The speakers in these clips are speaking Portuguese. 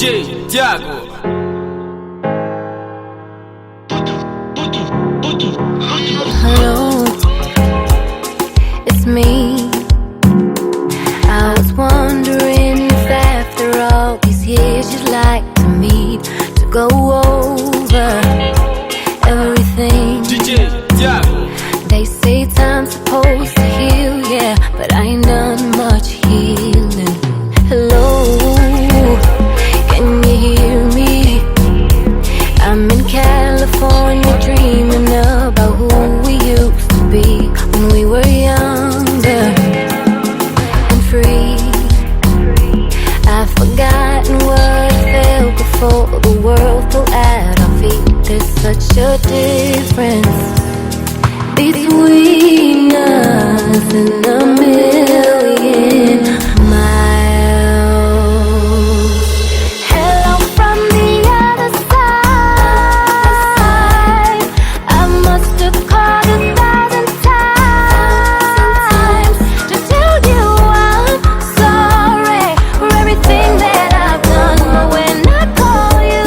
DJ Thiago. Hello, it's me. I was wondering if after all these years you'd like to meet, to go over everything. DJ Thiago. They say time's supposed to heal, yeah, but I ain't done much healing. Hello, can you hear me? I'm in California dreaming about who we used to be when we were younger and free. I've forgotten what it felt before the world fell at our feet. There's such a difference between us and a million miles. Hello from the other side. I must have called 1,000 times to tell you I'm sorry for everything that I've done. But when I call you,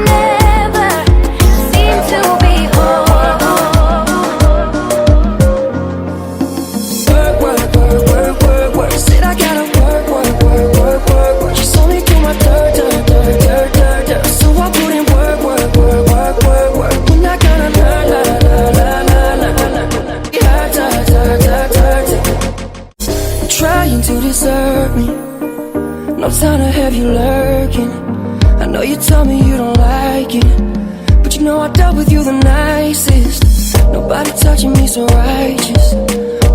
never seem to be home. Said I gotta work. She's only through my dirt. So I put in work. We're not gonna learn. Trying to desert me. No time to have you lurking. I know you tell me you don't like it, but you know I dealt with you the nicest. Nobody touching me so righteous.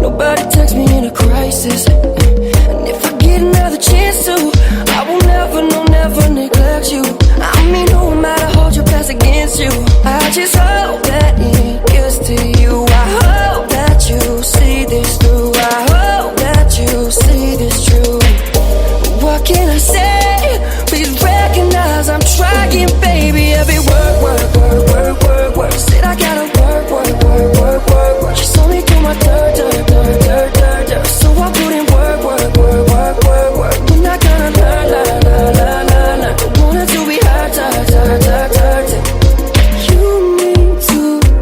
Nobody text me in a crisis. And if I get another chance to, I will never, no, never neglect you. I mean, no matter hold your past against you. I just hope that it gets to you. I hope that you see this through. I hope that you see this true. What can I say? Please recognize I'm trying, baby. Every word. Said I gotta work. She's only through my dirt. So I put in work. We're not gonna learn. Don't want it to be hard. You need to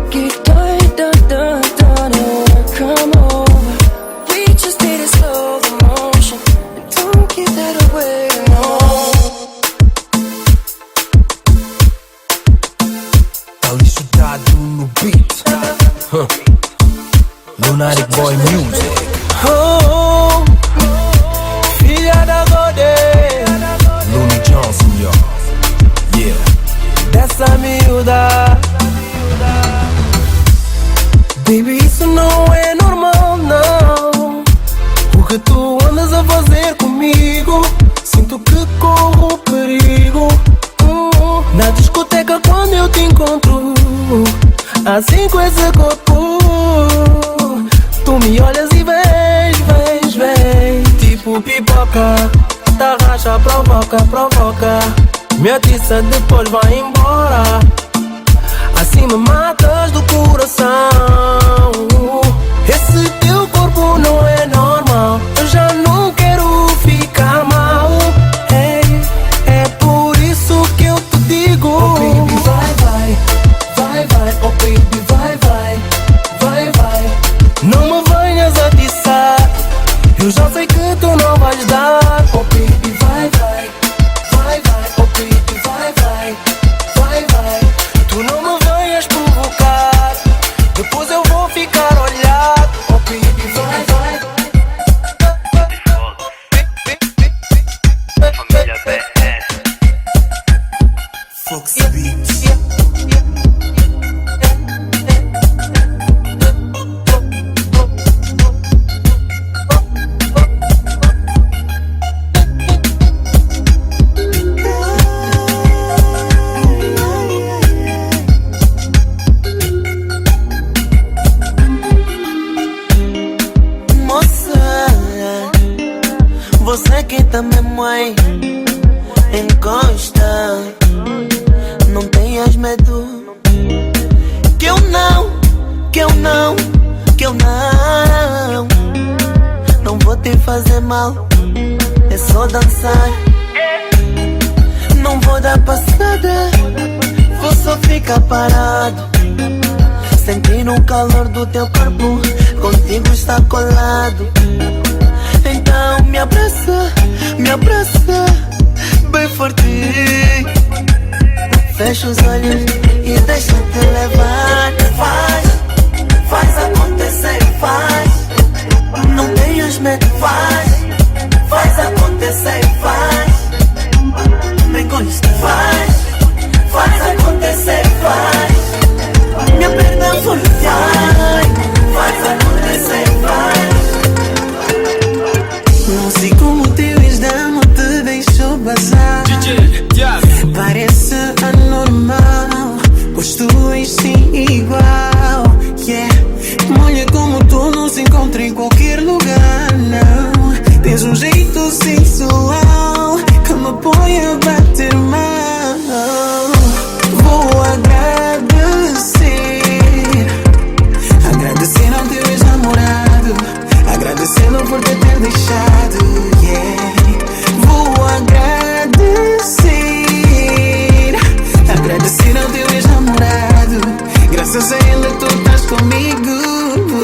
get done and work come over. We just need to slow the motion and don't get that away, no. Felicidade no beat. Lunatic Boy Music. Oh, filha da Godê. Looney Johnson, yo. Yeah. Dessa miúda. Baby, isso não é normal, não. O que tu andas a fazer comigo? Sinto que corro perigo. Na discoteca quando eu te encontro, assim com esse corpo, tu me olhas e vens. Tipo pipoca, tarraxa, provoca. Me atiça, depois vai embora. Assim me matas do coração. Esse teu corpo não é normal. Eu já não quero ficar mal. Hey, é por isso que eu te digo, oh baby, vai. Oh baby, vai. Não me venhas atiçar. Eu já sei que tu não vais dar. Oh baby, vai. Oh baby, vai. Tu não me venhas provocar. Depois eu vou ficar olhado. Oh baby, vai. Família BR. Fox Beats. Você que também mãe encosta. Não tenhas medo. Que eu não Não vou te fazer mal. É só dançar. Não não vou dar passada, vou só ficar parado, sentindo o calor do teu corpo, contigo está colado. Então me abraça, bem forte. Fecha os olhos e deixa-te levar. Faz acontecer, faz. Não tenhas medo, faz acontecer, faz. Me encosta, faz acontecer, faz. Minha perna forte, faz acontecer, faz. Não sei como teu ex-dama te deixou passar. DJ Tiago. Parece anormal, pois tu és sim igual. Yeah. Mulher como tu não se encontra em qualquer lugar, não. Tens um jeito sensual que me põe a bater mal. Vou agradecer ao teu ex-namorado, agradecê-lo por te ter deixado, yeah. Vou agradecer ao teu ex-namorado, graças a ele tu estás comigo.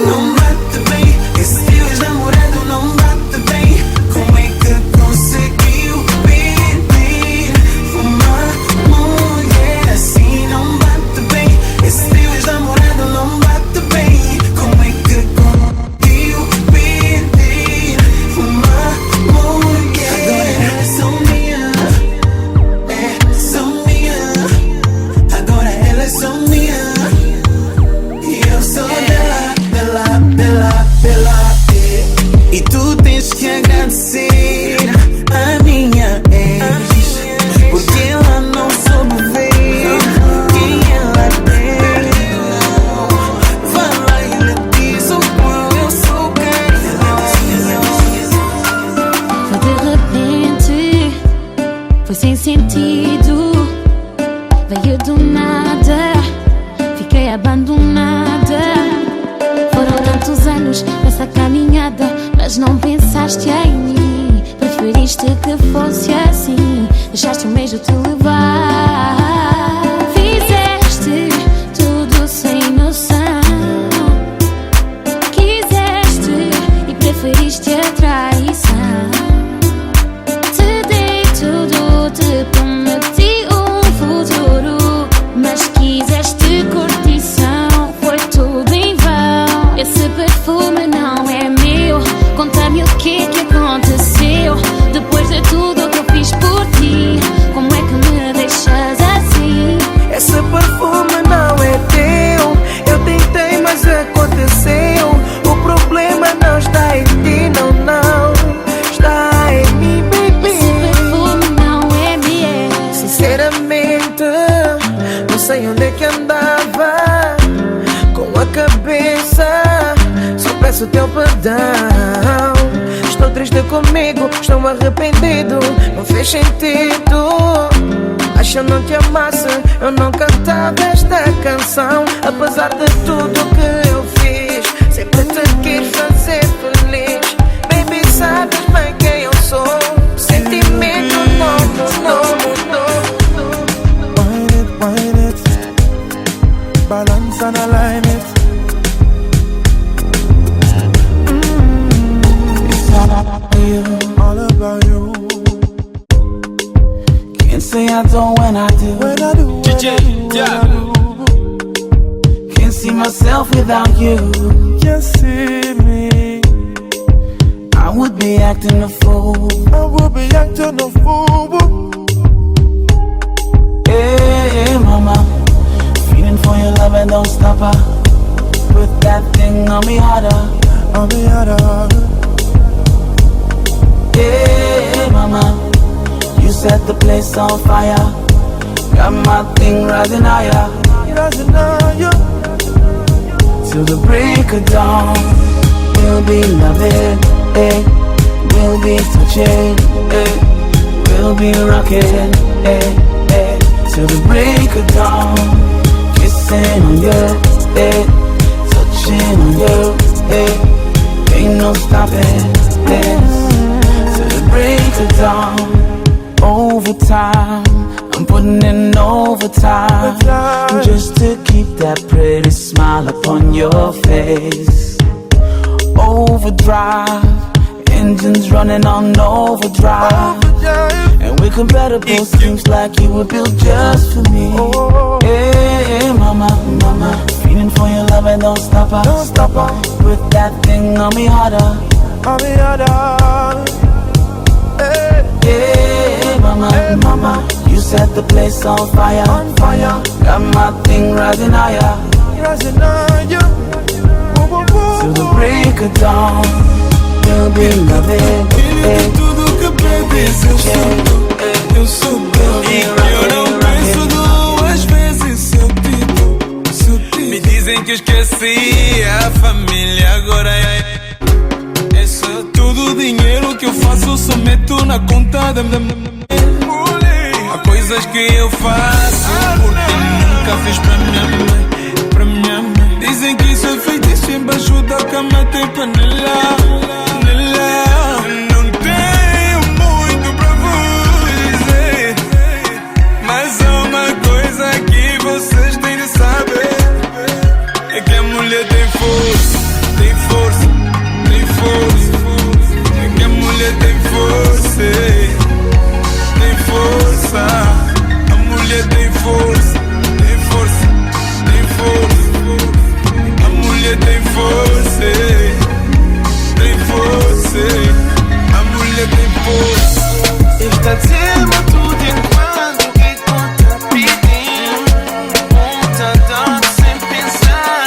Não bate bem, esse teu ex-namorado não bate bem. Como é que conseguiu perder uma mulher assim? Não bate bem, esse teu ex-namorado não bate bem. Como é que conseguiu perder uma mulher? Agora elas são minhas, são minhas. Agora elas são minhas e eu sou dela. E tu tens que agradecer a minha ex, porque ela não soube ver quem ela é. Vai lá e lhe diz o quão eu sou carinhoso. Foi de repente, foi sem sentido, veio do nada, fiquei abandonada. Foram tantos anos nessa caminhada, mas não pensaste em mim. Preferiste que fosse assim, deixaste o mesmo te levar. Fizeste tudo sem noção, quiseste e preferiste a traição. Te dei tudo, te prometi um futuro, mas quiseste curtição, foi tudo em vão. Esse perfume não é meu, conta-me o que aconteceu. Depois de tudo que eu fiz por ti, como é que me deixas assim? Esse perfume não é teu. Eu tentei, mas aconteceu. O problema não está em ti, não, está em mim, baby. Esse perfume não é meu. Sinceramente, não sei onde é que andava com a cabeça. Só peço teu perdão. Estou triste comigo, estou arrependido. Não fez sentido. Acho que eu não te amasse, eu não cantava esta canção. Apesar de tudo que eu fiz, sempre te quis fazer feliz. Baby, sabes bem quem eu sou. Sentimento não mudou. Wine it, balance and align it. It's all about you. Can't say I don't when I do. DJ Tiago. Can't see myself without you. Just see me. I would be acting a fool. I will be acting a fool. Hey, mama, feeling for your love and don't stop her. Put that thing on me harder. Hey, mama, you set the place on fire. Got my thing rising higher. Till the break of dawn, we'll be loving, eh? We'll be touching, eh? We'll be rocking, eh? Till the break of dawn, kissing on you, eh? Touching on you, eh? Ain't no stopping this. Till the break of dawn, overtime, putting in overtime just to keep that pretty smile upon your face. Overdrive, engines running on overdrive, and we're compatible, seems like you were built just for me. Hey, mama, mama, feeling for your love and don't stop her. Put that thing on me harder. Hey, mama, mama, you set the place on fire. Got my thing rising higher. Till the break of dawn, we'll be loving. Tudo que pedes eu sou teu. E eu não penso duas vezes se eu te dou. Me dizem que esqueci a família, agora é só tudo dinheiro que eu faço, só meto na conta da há coisas que eu faço porque nunca fiz pra minha mãe. Dizem que isso é feitiço, embaixo da cama tem panela. Não tenho muito pra vos dizer, mas há uma coisa que vocês têm de saber: é que a mulher tem força, tem força, tem força. É que a mulher tem força, tem força. A mulher tem força, tem força, tem força. A mulher tem força, tem força. A mulher tem força. Está dizendo tudo enquanto que tu tá pedindo. Tá dando sem pensar.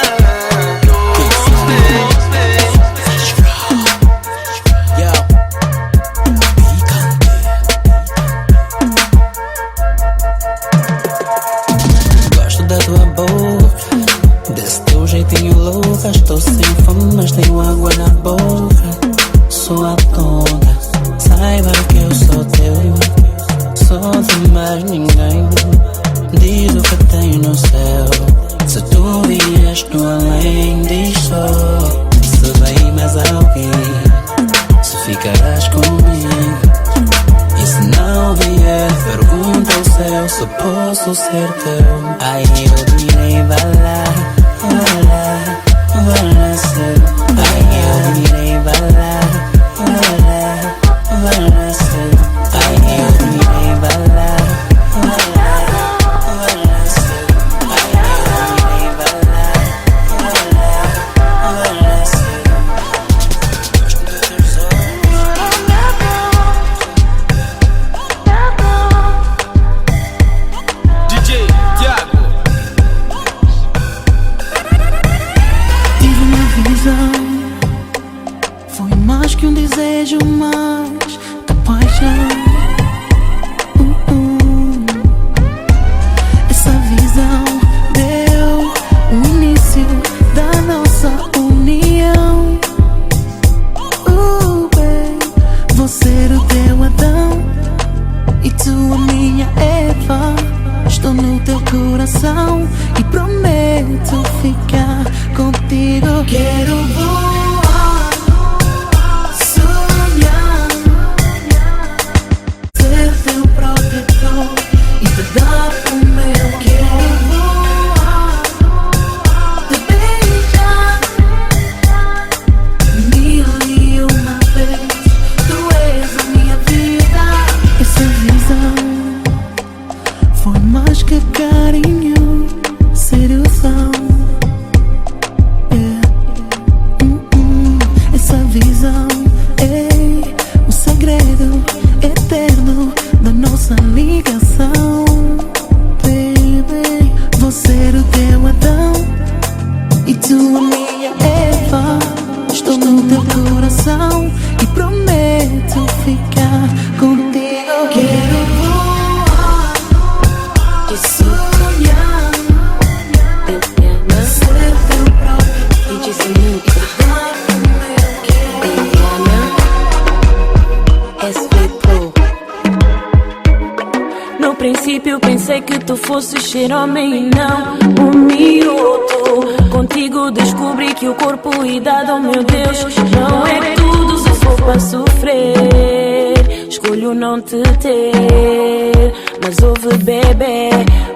Gosto da tua boca, desse teu jeitinho louca. Estou sem fome, mas tenho água na boca. Sou a tonta, saiba que eu sou teu. Sou de mais ninguém. Diz o que tem no céu. Se tu vies no além, diz só. Se vem mais alguém, se ficarás comigo. E se não vier, pergunta ao céu se posso ser teu. Aí eu direi, vai lá, vai lá, vai nascer. Aí eu direi, vai lá, vai lá, vai nascer. Aí eu direi, vai lá, vai lá, vai nascer. Aí eu direi, vai lá, vai lá, vai nascer. Gosto dos teus DJ Thiago. Tive uma visão, foi mais que um desejo, mais que paixão. Essa visão deu o início da nossa união. Babe, vou ser o teu Adão e tu a minha Eva. Estou no teu coração e prometo ficar contigo. Quero voar, sonhar, ser teu protetor e te dar o meu. Quero voar, te beijar mil e uma vez. Tu és a minha vida. Essa visão foi mais que carinho, sedução. Essa visão é o segredo eterno da nossa ligação. Baby, vou ser o teu Adão e tu a minha Eva. Estou no teu coração e prometo ficar contigo. Quero voar e sonhar, ser teu próprio e dizer nunca. No princípio pensei que tu fosses ser homem e não um miúdo. Contigo descobri que o corpo e dado, oh meu Deus, não é tudo se for para sofrer. Escolho não te ter, Mas ouve, bebê,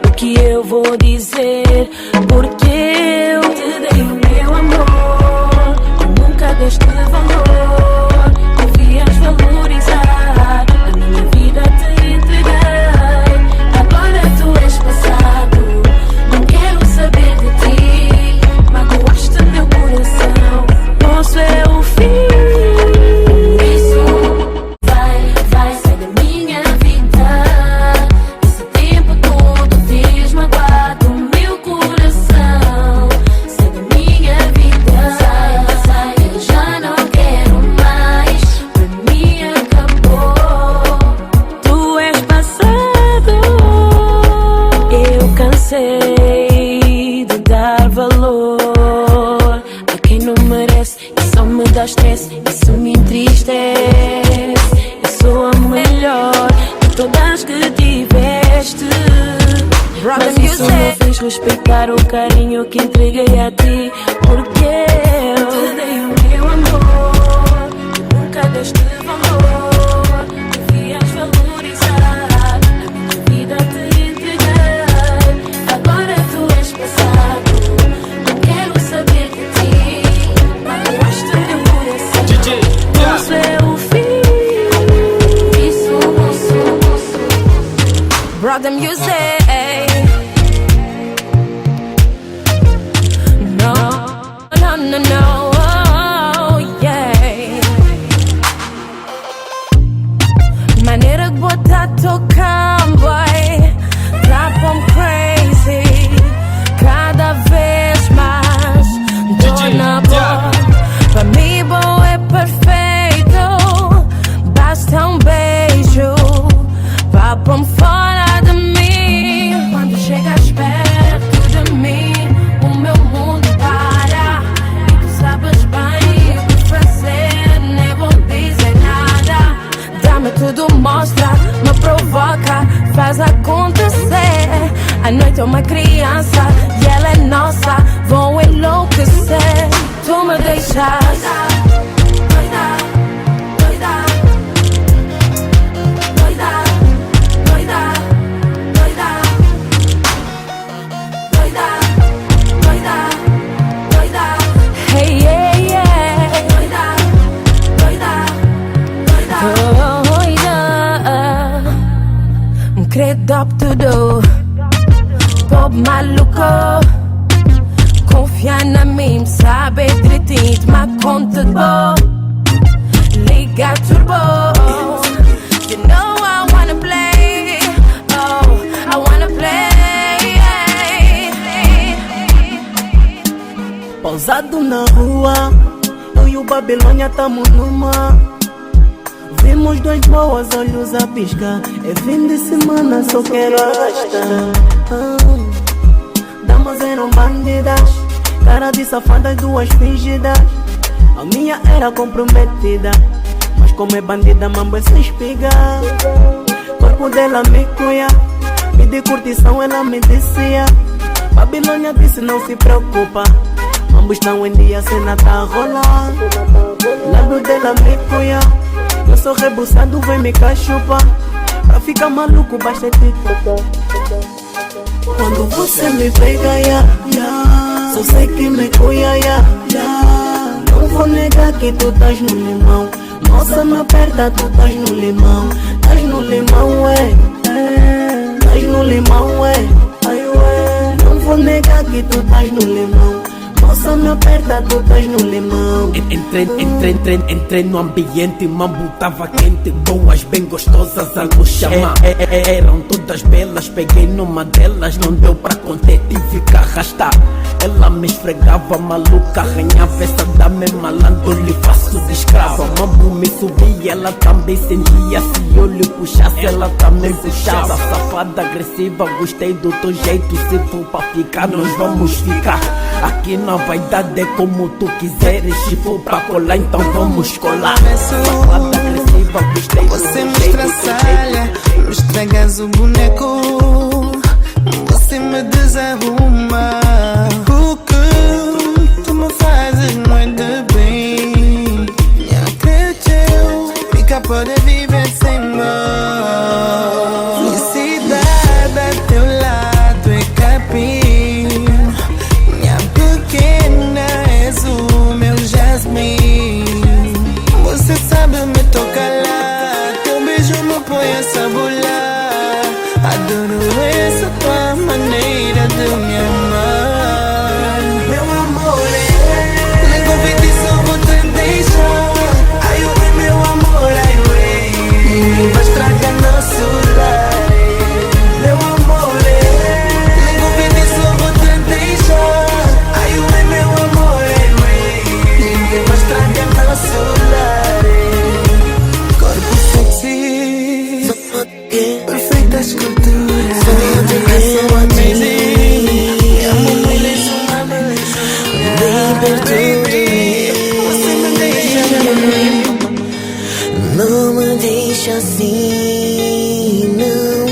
o que eu vou dizer, porque eu te dei o meu amor, tu nunca deste valor, devias valorizar a minha vida, te entreguei. Agora tu és passado, não quero saber de ti, magoaste meu coração, nosso é o fim. De dar valor a quem não merece, e só me dá stress, isso me entristece. Eu sou a melhor de todas que tiveste, mas isso não fez respeitar o carinho que entreguei a ti, porque eu te dei o meu amor, tu nunca deste valor, devias valorizar a minha vida, te entreguei. Agora tu és passado, não quero saber de ti, magoaste meu coração, DJ Tiago. Isso é o fim. Isso, moço. Brother Music. No, no, no, no, oh, yeah. Maneira que botar tocando, boy, trap on crazy, cada vez mais dona boa. Pra mim bom é perfeito, basta um beijo pra pôr fora de mim. Quando chegas perto de mim, o meu mundo para, e tu sabes bem o que fazer, nem vou dizer nada. Dá-me tudo, mostra, me provoca, faz acontecer. A noite é uma criança e ela é nossa, vou enlouquecer. Tu me deixas doida, doida, doida, doida, doida, doida, doida, doida, hey, yeah, yeah. Doida, doida, doida, credo up tudo, pop maluco. Confia na mim, sabe direitinho, toma conta de boa. Liga turbo, you know I wanna play, oh, I wanna play. Pausado na rua, eu e o Babilônia tamo numa. Vimos dois boas, olhos a piscar. É fim de semana, só quero arrastar. Damas eram bandidas, cara de safadas, duas fingidas. A minha era comprometida, mas como é bandida, mambo é sem espiga. Corpo dela me cuia, pedi curtição, ela me dizia. Babilônia disse não se preocupa, mambo estão em dia, cena tá a rolar. Lado dela me cuia, eu sou rebuçado, vem me cachupa. Pra ficar maluco basta te tocar. Quando você me pega, só sei que me cuia, não vou negar que tu estás no limão. Moça, me aperta, tu estás no limão. Estás no limão, ué. Estás no limão, ué. Ai, ué. Não vou negar que tu estás no limão. Moça, me aperta, tu estás no limão. Entrei no ambiente e mambo tava quente. Boas, bem gostosas a nos chamar. Eram todas belas, peguei numa delas. Não deu pra conter, tive que arrastar. Ela me esfregava, maluca, arranhava. Essa dama é malandro, lhe faço de escrava. Mambo me subia, ela também sentia. Se eu lhe puxasse, ela também puxava. Safada, agressiva, gostei do teu jeito. Se for pra ficar, nós vamos ficar. Aqui na vaidade é como tu quiseres. Se for pra colar, então vamos colar. Safada, agressiva, gostei do teu jeito. Você me estraçalha, me estragas o boneco. Você me desarruma. O que tu me fazes não é de bem. Me acredito, fica pode viver sem mão. Felicidade deixa assim, não,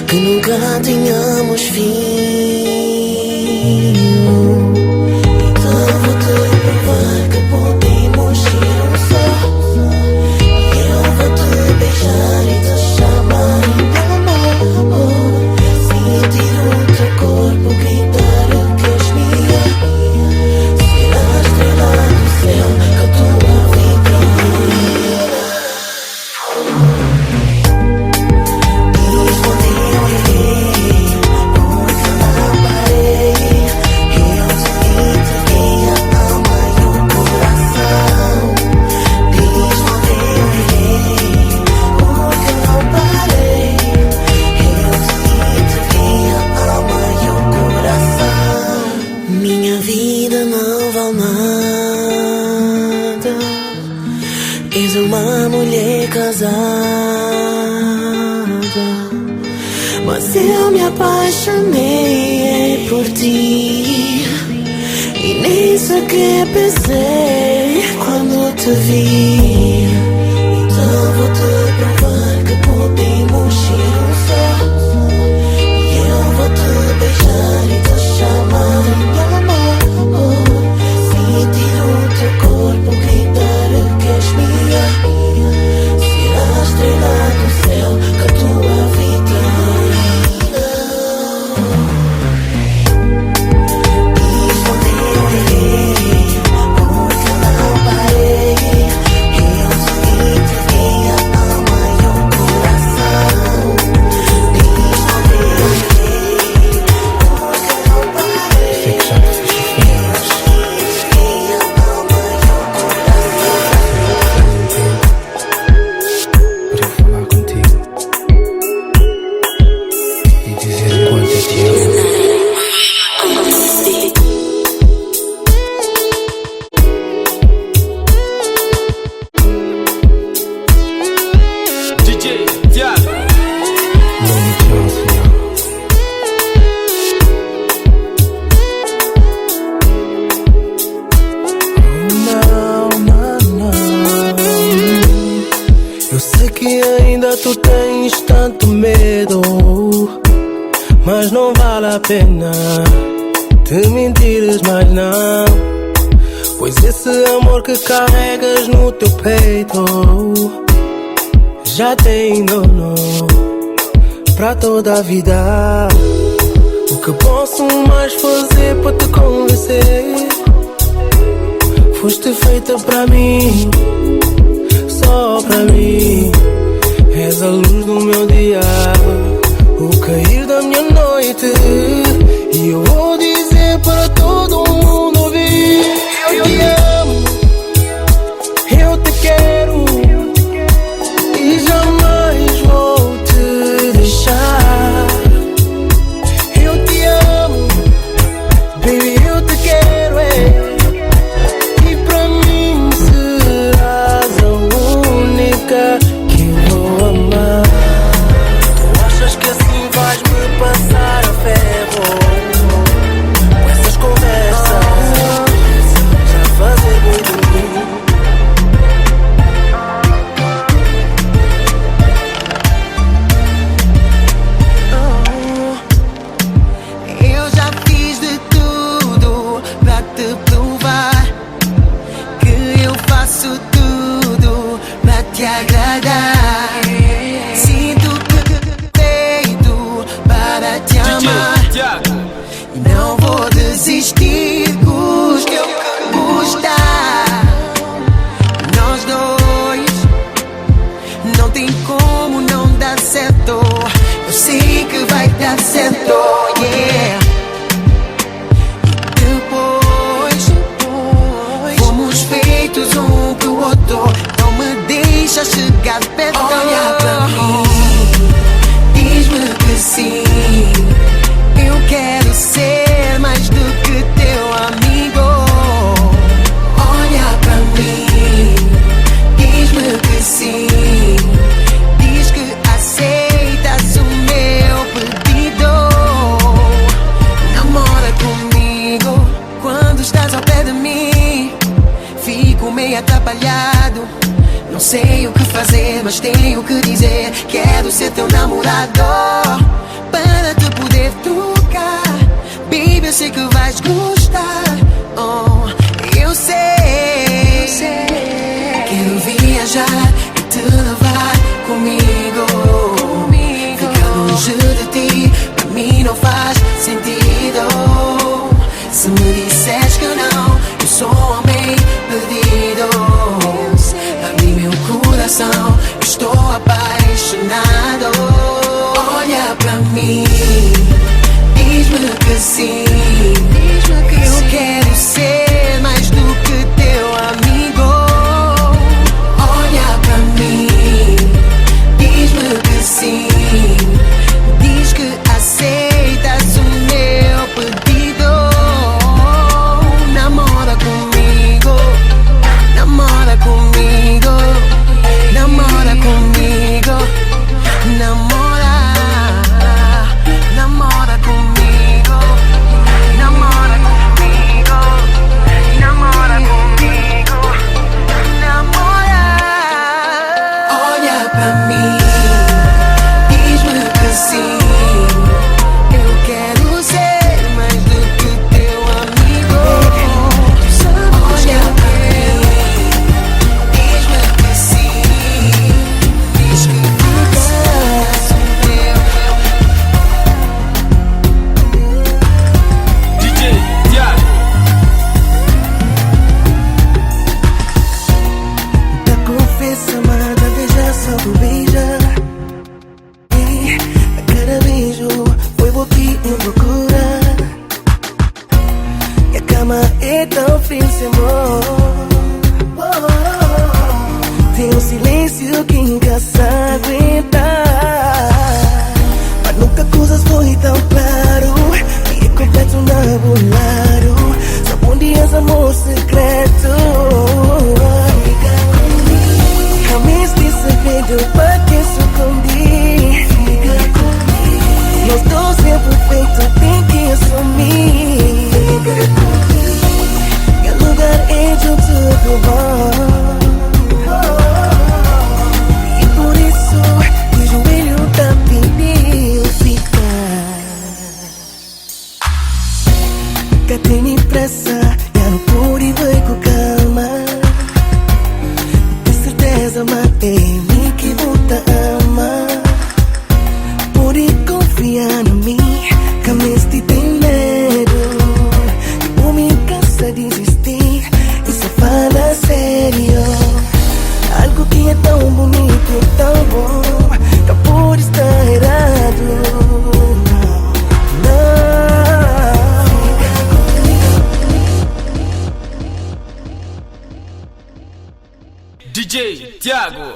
que nunca tenhamos fim. Então vou-te provar que podemos ir um só, e eu vou-te beijar e te chamar de amor. Sentir o teu corpo gritar que és minha, ser a estrela do céu que a tua vida ilumina. Diz onde eu irei, porque não parei. Eu te entreguei a alma e o coração. Diz onde eu irei, porque não parei. Eu te entreguei a alma e o coração. Minha vida não vale nada, és uma mulher casada, mas eu me apaixonei por ti e nem sequer pensei quando te vi. Então vou-te provar que podemos ir um só, e eu vou-te beijar e te chamar de amor. Sentir o teu corpo gritar que és minha, ser a estrela do céu que a tua vida ilumina. Diz onde eu irei, porque não parei. Eu te entreguei a alma e o coração. Diz onde eu irei, porque não parei. Sei que já te fiz sofrer, mas Entreguei a alma e o coração. para eu falar contigo e dizer o quanto eu te amo. DJ Tiago. Lonely Johnson, yo. Não, não, não. Eu sei que ainda tu tens tanto medo, mas não vale a pena te mentires mais não, pois esse amor que carregas no teu peito já tem dono pra toda a vida. O que posso mais fazer para te convencer? Foste feita pra mim, só pra mim. És a luz do meu dia, o cair da minha noite. E eu vou dizer para todo mundo ouvir: eu te amo, eu te quero e jamais vou te deixar. Eu te amo, baby, eu te quero, e pra mim serás a única que eu vou amar. Tu achas que assim vais me passar a ferro com essas conversas já fazem muito bem? Eu já fiz de tudo pra te provar que eu faço tudo pra te agradar. Sinto que feito para te amar, DJ Tiago. e não vou desistir, custe o que custar. Nós dois não tem como não dar certo. Eu sei que vai dar certo, yeah. Depois fomos feitos um pro outro. Não me deixa chegar perto. Olha pra mim, diz-me que sim. Eu quero ser mais do que teu amigo. Olha pra mim, diz-me que sim. Diz que aceitas o meu pedido. Namora comigo quando estás ao pé de mim. Fico meio atrapalhado, não sei o que fazer. mas tenho que dizer: quero ser teu namorado para te poder trocar. Baby, eu sei que vais gostar. Oh, eu sei. Quero viajar e te levar comigo. Ficar longe de ti, pra mim não faz sentido. Se me disseres que não, eu sou um homem perdido. Abri meu coração, eu estou apaixonado. Olha pra mim, diz-me que sim. Eu quero ser mais do que teu amigo. Olha pra mim, diz-me que sim. Diz que aceitas o meu pedido. Namora comigo, namora comigo, namora comigo, namora, namora comigo, namora comigo, namora comigo, namora. Olha pra mim, diz-me que sim. Eu quero ser mais do que teu amigo. Olha pra mim, diz-me que sim. Diz que aceitas o meu. DJ Tiago. Te confesso, amada, beija só tu beija. E a cada beijo foi boquinha em procura. E a cama é tão fria, sem amor. Tem um silêncio que nunca se aguenta. Mas nunca coisas foi tão claro. E é completo nabulado. Só bom dias, amor secreto. Fica comigo. Realmente esse segredo pra que se escondi. Fica comigo. Nós dois é perfeito, tem que assumir. Fica comigo. E o lugar é de tudo bom. E por isso o joelho tá pedindo ficar. Que tem pressa, já não pude ver com calma. De certeza matei mim que volta a amar. Pude confiar em mim, que me tem medo. E por mim cansa de desistir, e só fala sério. Algo que é tão bonito, tão bom, que por estar errado. DJ Tiago.